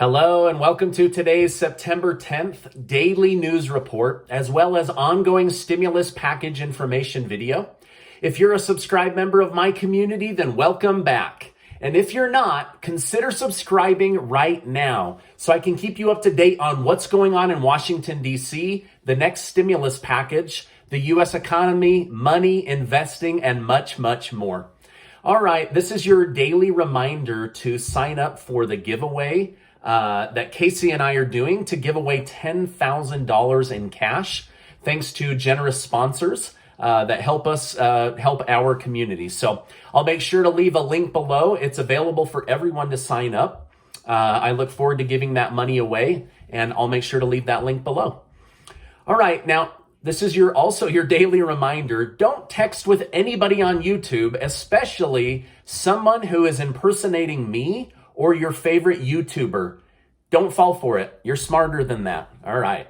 Hello and welcome to today's September 10th daily news report, as well as ongoing stimulus package information video. If you're a subscribed member of my community, then welcome back. And if you're not, consider subscribing right now so I can keep you up to date on what's going on in Washington, D.C., the next stimulus package, the U.S. economy, money, investing, and much, much more. All right, this is your daily reminder to sign up for the giveaway that Casey and I are doing to give away $10,000 in cash, thanks to generous sponsors that help us help our community. So I'll make sure to leave a link below. It's available for everyone to sign up. I look forward to giving that money away, and I'll make sure to leave that link below. All right, now this is also your daily reminder. Don't text with anybody on YouTube, especially someone who is impersonating me or your favorite YouTuber. Don't fall for it. You're smarter than that. All right.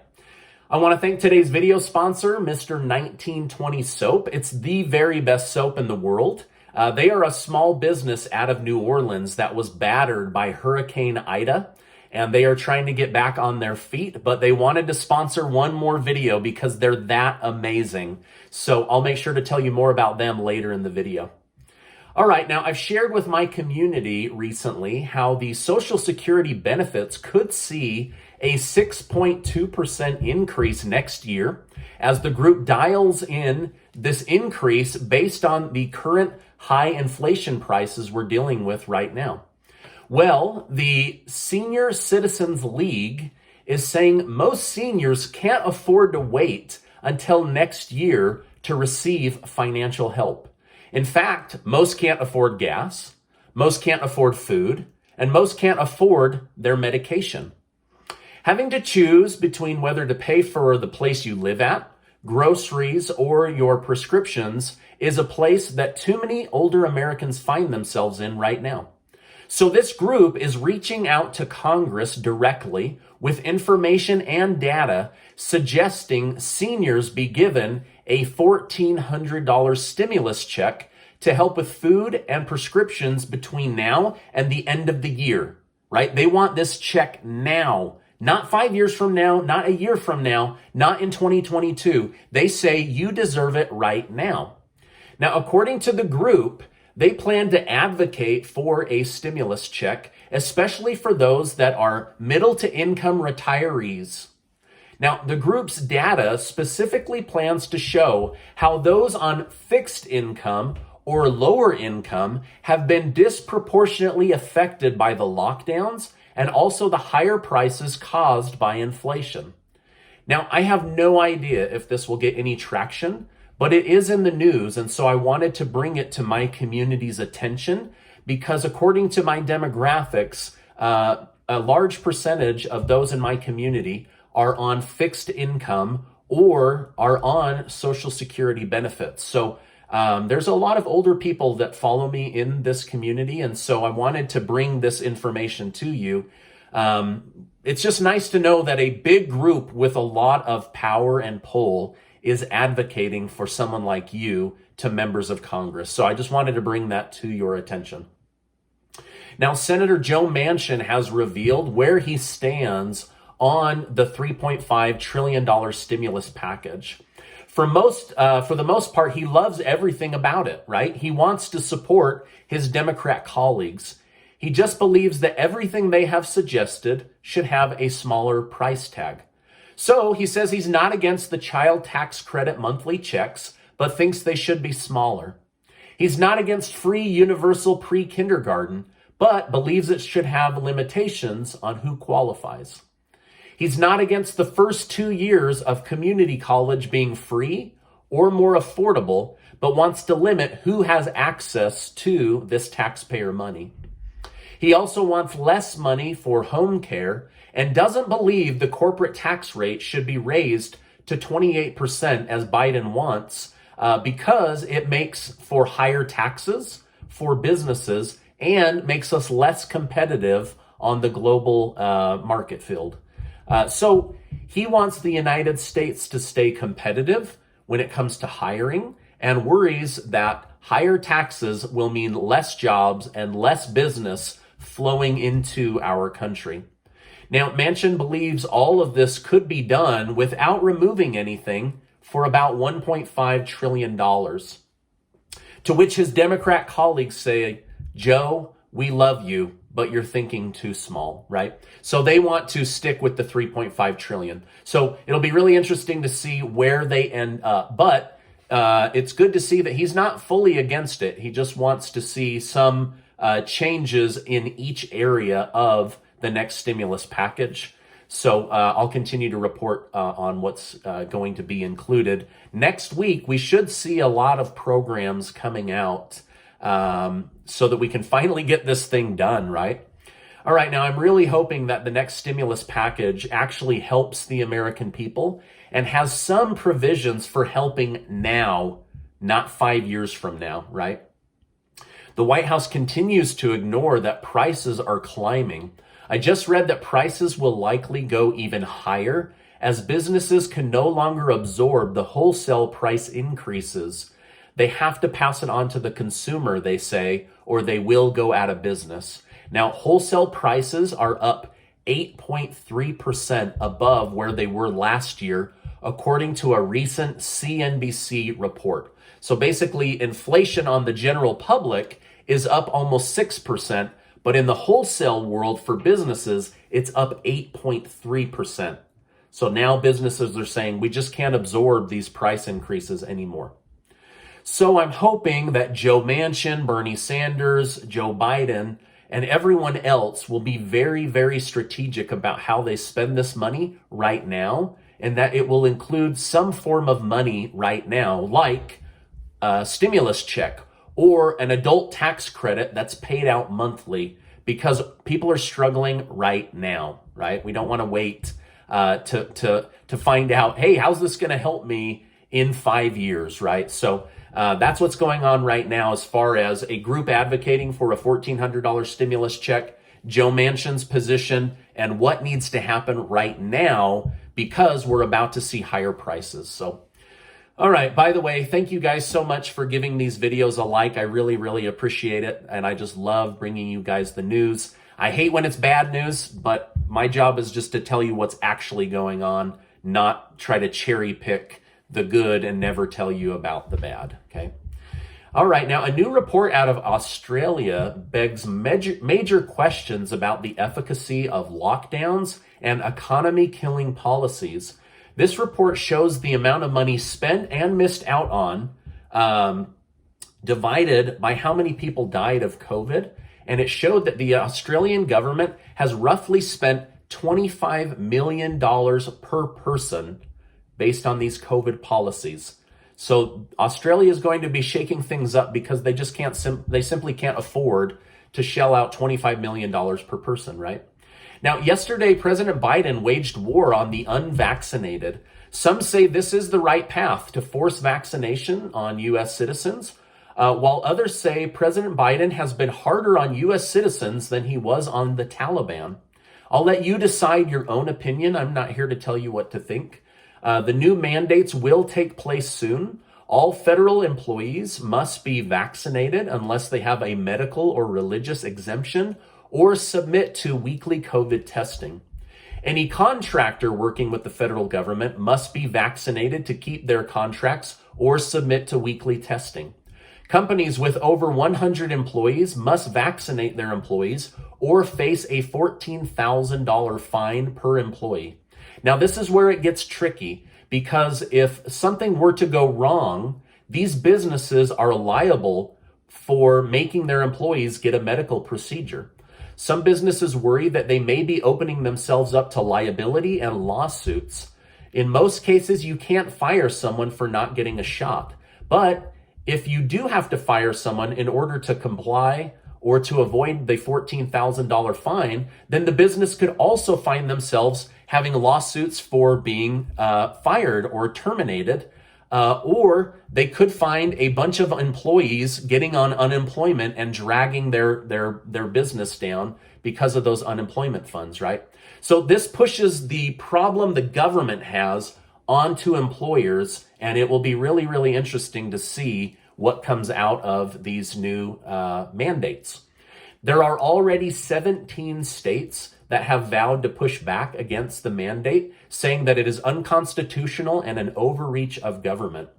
I want to thank today's video sponsor, Mr. 1920 Soap. It's the very best soap in the world. They are a small business out of New Orleans that was battered by Hurricane Ida, and they are trying to get back on their feet, but they wanted to sponsor one more video because they're that amazing. So I'll make sure to tell you more about them later in the video. All right, now I've shared with my community recently how the Social Security benefits could see a 6.2% increase next year as the group dials in this increase based on the current high inflation prices we're dealing with right now. Well, the Senior Citizens League is saying most seniors can't afford to wait until next year to receive financial help. In fact, most can't afford gas, most can't afford food, and most can't afford their medication. Having to choose between whether to pay for the place you live at, groceries, or your prescriptions is a place that too many older Americans find themselves in right now. So this group is reaching out to Congress directly with information and data suggesting seniors be given a $1,400 stimulus check to help with food and prescriptions between now and the end of the year, right? They want this check now, not 5 years from now, not a year from now, not in 2022. They say you deserve it right now. Now, according to the group, they plan to advocate for a stimulus check, especially for those that are middle to income retirees. Now, the group's data specifically plans to show how those on fixed income or lower income have been disproportionately affected by the lockdowns and also the higher prices caused by inflation. Now, I have no idea if this will get any traction, but it is in the news, and so I wanted to bring it to my community's attention because according to my demographics, a large percentage of those in my community are on fixed income or are on Social Security benefits. So there's a lot of older people that follow me in this community, and so I wanted to bring this information to you. It's just nice to know that a big group with a lot of power and pull is advocating for someone like you to members of Congress. So I just wanted to bring that to your attention. Now, Senator Joe Manchin has revealed where he stands on the $3.5 trillion stimulus package. For the most part, he loves everything about it, right? He wants to support his Democrat colleagues. He just believes that everything they have suggested should have a smaller price tag. So he says he's not against the child tax credit monthly checks, but thinks they should be smaller. He's not against free universal pre-kindergarten, but believes it should have limitations on who qualifies. He's not against the first 2 years of community college being free or more affordable, but wants to limit who has access to this taxpayer money. He also wants less money for home care and doesn't believe the corporate tax rate should be raised to 28% as Biden wants because it makes for higher taxes for businesses and makes us less competitive on the global market field. So he wants the United States to stay competitive when it comes to hiring and worries that higher taxes will mean less jobs and less business flowing into our country. Now, Manchin believes all of this could be done without removing anything for about $1.5 trillion. To which his Democrat colleagues say, Joe, we love you, but you're thinking too small, right? So they want to stick with the 3.5 trillion. So it'll be really interesting to see where they end up. But it's good to see that he's not fully against it. He just wants to see some changes in each area of the next stimulus package. So I'll continue to report on what's going to be included. Next week, we should see a lot of programs coming out so that we can finally get this thing done, right? All right, now I'm really hoping that the next stimulus package actually helps the American people and has some provisions for helping now, not 5 years from now, right? The White House continues to ignore that prices are climbing. I just read that prices will likely go even higher as businesses can no longer absorb the wholesale price increases. They have to pass it on to the consumer, they say, or they will go out of business. Now, wholesale prices are up 8.3% above where they were last year, according to a recent CNBC report. So basically, inflation on the general public is up almost 6%, but in the wholesale world for businesses, it's up 8.3%. So now businesses are saying, we just can't absorb these price increases anymore. So I'm hoping that Joe Manchin, Bernie Sanders, Joe Biden, and everyone else will be very, very strategic about how they spend this money right now, and that it will include some form of money right now, like a stimulus check or an adult tax credit that's paid out monthly, because people are struggling right now, right? We don't want to wait to find out, hey, how's this going to help me in 5 years, right? So that's what's going on right now as far as a group advocating for a $1,400 stimulus check, Joe Manchin's position, and what needs to happen right now because we're about to see higher prices. So, all right, by the way, thank you guys so much for giving these videos a like. I really, really appreciate it, and I just love bringing you guys the news. I hate when it's bad news, but my job is just to tell you what's actually going on, not try to cherry pick the good and never tell you about the bad, okay? All right, now a new report out of Australia begs major questions about the efficacy of lockdowns and economy-killing policies. This report shows the amount of money spent and missed out on divided by how many people died of COVID. And it showed that the Australian government has roughly spent $25 million per person based on these COVID policies. So Australia is going to be shaking things up because they just can't, they simply can't afford to shell out $25 million per person, right? Now, yesterday, President Biden waged war on the unvaccinated. Some say this is the right path to force vaccination on U.S. citizens, while others say President Biden has been harder on U.S. citizens than he was on the Taliban. I'll let you decide your own opinion. I'm not here to tell you what to think. The new mandates will take place soon. All federal employees must be vaccinated unless they have a medical or religious exemption or submit to weekly COVID testing. Any contractor working with the federal government must be vaccinated to keep their contracts or submit to weekly testing. Companies with over 100 employees must vaccinate their employees or face a $14,000 fine per employee. Now, this is where it gets tricky, because if something were to go wrong, these businesses are liable for making their employees get a medical procedure. Some businesses worry that they may be opening themselves up to liability and lawsuits. In most cases, you can't fire someone for not getting a shot. But if you do have to fire someone in order to comply or to avoid the $14,000 fine, then the business could also find themselves having lawsuits for being fired or terminated, or they could find a bunch of employees getting on unemployment and dragging their business down because of those unemployment funds, right? So this pushes the problem the government has onto employers, and it will be really, really interesting to see what comes out of these new mandates. There are already 17 states that have vowed to push back against the mandate, saying that it is unconstitutional and an overreach of government.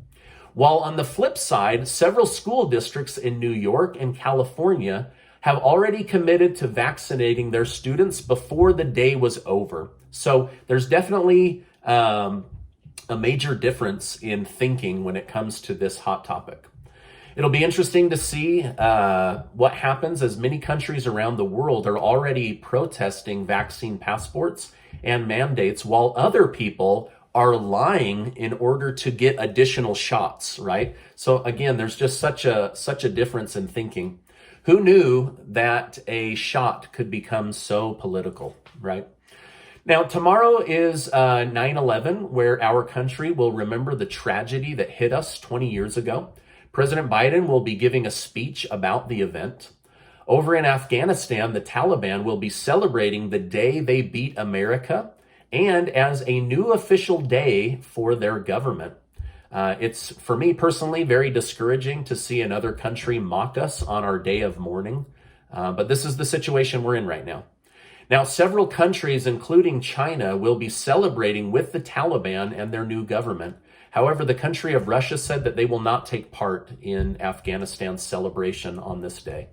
While on the flip side, several school districts in New York and California have already committed to vaccinating their students before the day was over. So there's definitely a major difference in thinking when it comes to this hot topic. It'll be interesting to see what happens, as many countries around the world are already protesting vaccine passports and mandates, while other people are lying in order to get additional shots, right? So again, there's just such a difference in thinking. Who knew that a shot could become so political, right? Now, tomorrow is 9/11, where our country will remember the tragedy that hit us 20 years ago. President Biden will be giving a speech about the event. Over in Afghanistan, the Taliban will be celebrating the day they beat America, and as a new official day for their government. It's, for me personally, very discouraging to see another country mock us on our day of mourning. But this is the situation we're in right now. Now, several countries, including China, will be celebrating with the Taliban and their new government. However, the country of Russia said that they will not take part in Afghanistan's celebration on this day.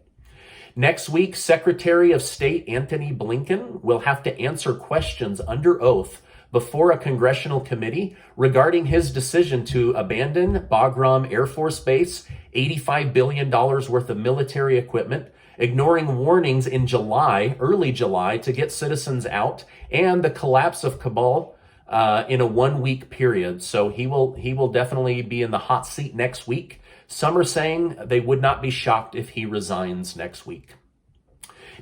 Next week, Secretary of State Antony Blinken will have to answer questions under oath before a congressional committee regarding his decision to abandon Bagram Air Force Base, $85 billion worth of military equipment, ignoring warnings in early July, to get citizens out, and the collapse of Kabul in a 1 week period. So he will definitely be in the hot seat next week. Some are saying they would not be shocked if he resigns next week.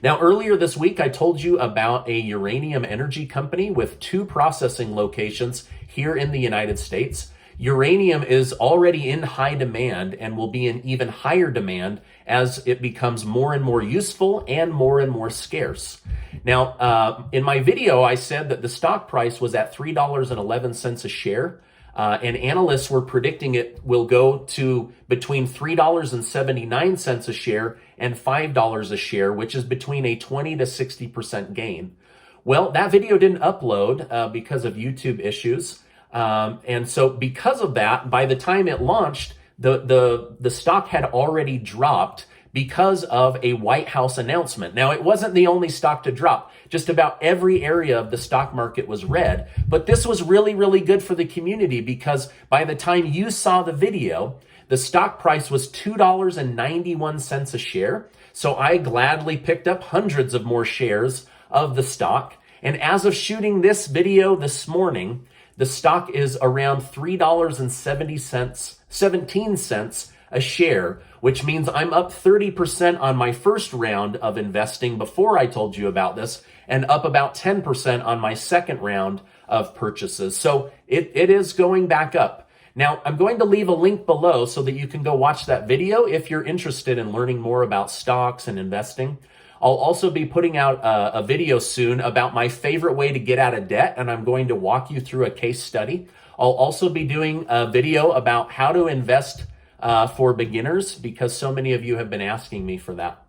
Now, earlier this week, I told you about a uranium energy company with 2 processing locations here in the United States. Uranium is already in high demand and will be in even higher demand as it becomes more and more useful and more scarce. Now, in my video, I said that the stock price was at $3.11 a share. And analysts were predicting it will go to between $3.79 a share and $5 a share, which is between a 20 to 60% gain. Well, that video didn't upload because of YouTube issues. And so because of that, by the time it launched, the stock had already dropped because of a White House announcement. Now, it wasn't the only stock to drop. Just about every area of the stock market was red. But this was really good for the community, because by the time you saw the video, the stock price was $2.91 a share. So I gladly picked up hundreds of more shares of the stock. And as of shooting this video this morning, the stock is around $3.17 a share, which means I'm up 30% on my first round of investing before I told you about this, and up about 10% on my second round of purchases. So it is going back up. Now, I'm going to leave a link below so that you can go watch that video if you're interested in learning more about stocks and investing. I'll also be putting out a video soon about my favorite way to get out of debt, and I'm going to walk you through a case study. I'll also be doing a video about how to invest for beginners, because so many of you have been asking me for that.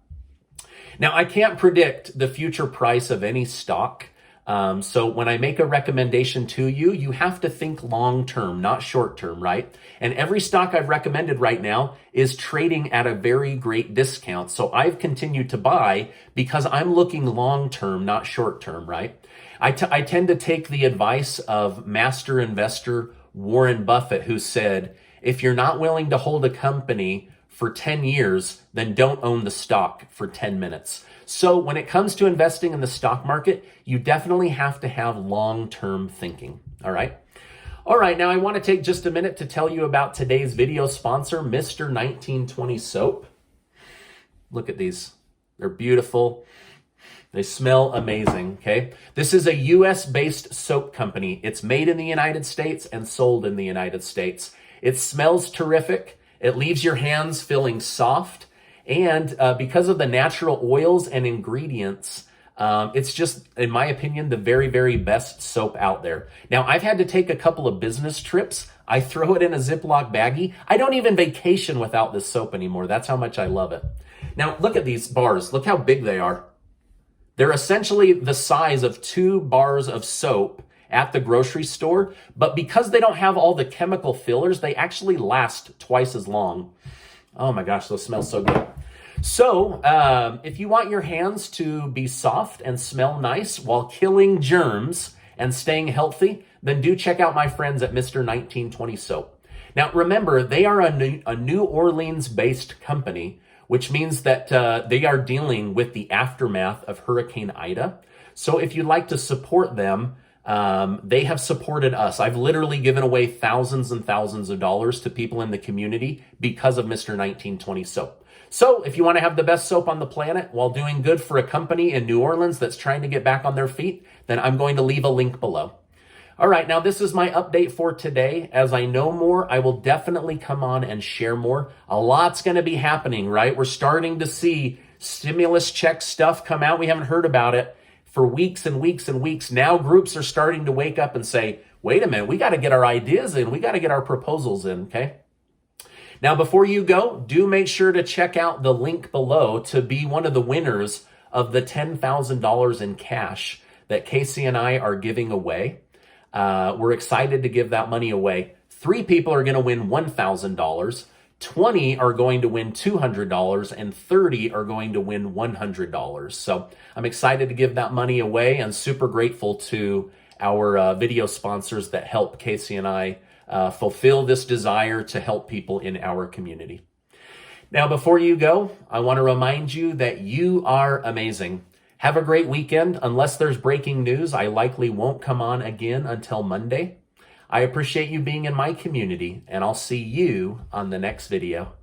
Now, I can't predict the future price of any stock. So when I make a recommendation to you, you have to think long-term, not short-term, right? And every stock I've recommended right now is trading at a very great discount. So I've continued to buy because I'm looking long-term, not short-term, right? I tend to take the advice of master investor Warren Buffett, who said, if you're not willing to hold a company for 10 years, then don't own the stock for 10 minutes. So when it comes to investing in the stock market, you definitely have to have long-term thinking, all right? All right, now I want to take just a minute to tell you about today's video sponsor, Mr. 1920 Soap. Look at these. They're beautiful. They smell amazing, okay? This is a US-based soap company. It's made in the United States and sold in the United States. It smells terrific. It leaves your hands feeling soft. And because of the natural oils and ingredients, it's just, in my opinion, the very best soap out there. Now, I've had to take a couple of business trips. I throw it in a Ziploc baggie. I don't even vacation without this soap anymore. That's how much I love it. Now, look at these bars. Look how big they are. They're essentially the size of 2 bars of soap at the grocery store, but because they don't have all the chemical fillers, they actually last twice as long. Oh my gosh, those smell so good. So if you want your hands to be soft and smell nice while killing germs and staying healthy, then do check out my friends at Mr. 1920 Soap. Now remember, they are a New Orleans-based company, which means that they are dealing with the aftermath of Hurricane Ida. So if you'd like to support them, they have supported us. I've literally given away thousands and thousands of dollars to people in the community because of Mr. 1920 Soap. So if you want to have the best soap on the planet while doing good for a company in New Orleans that's trying to get back on their feet, then I'm going to leave a link below. All right, now this is my update for today. As I know more, I will definitely come on and share more. A lot's going to be happening, right? We're starting to see stimulus check stuff come out. We haven't heard about it for weeks and weeks and weeks. Now groups are starting to wake up and say, wait a minute, we got to get our ideas in. We got to get our proposals in, okay? Now, before you go, do make sure to check out the link below to be one of the winners of the $10,000 in cash that Casey and I are giving away. We're excited to give that money away. 3 people are going to win $1,000. 20 are going to win $200 and 30 are going to win $100. So I'm excited to give that money away and super grateful to our video sponsors that help Casey and I fulfill this desire to help people in our community. Now, before you go, I want to remind you that you are amazing. Have a great weekend. Unless there's breaking news, I likely won't come on again until Monday. I appreciate you being in my community, and I'll see you on the next video.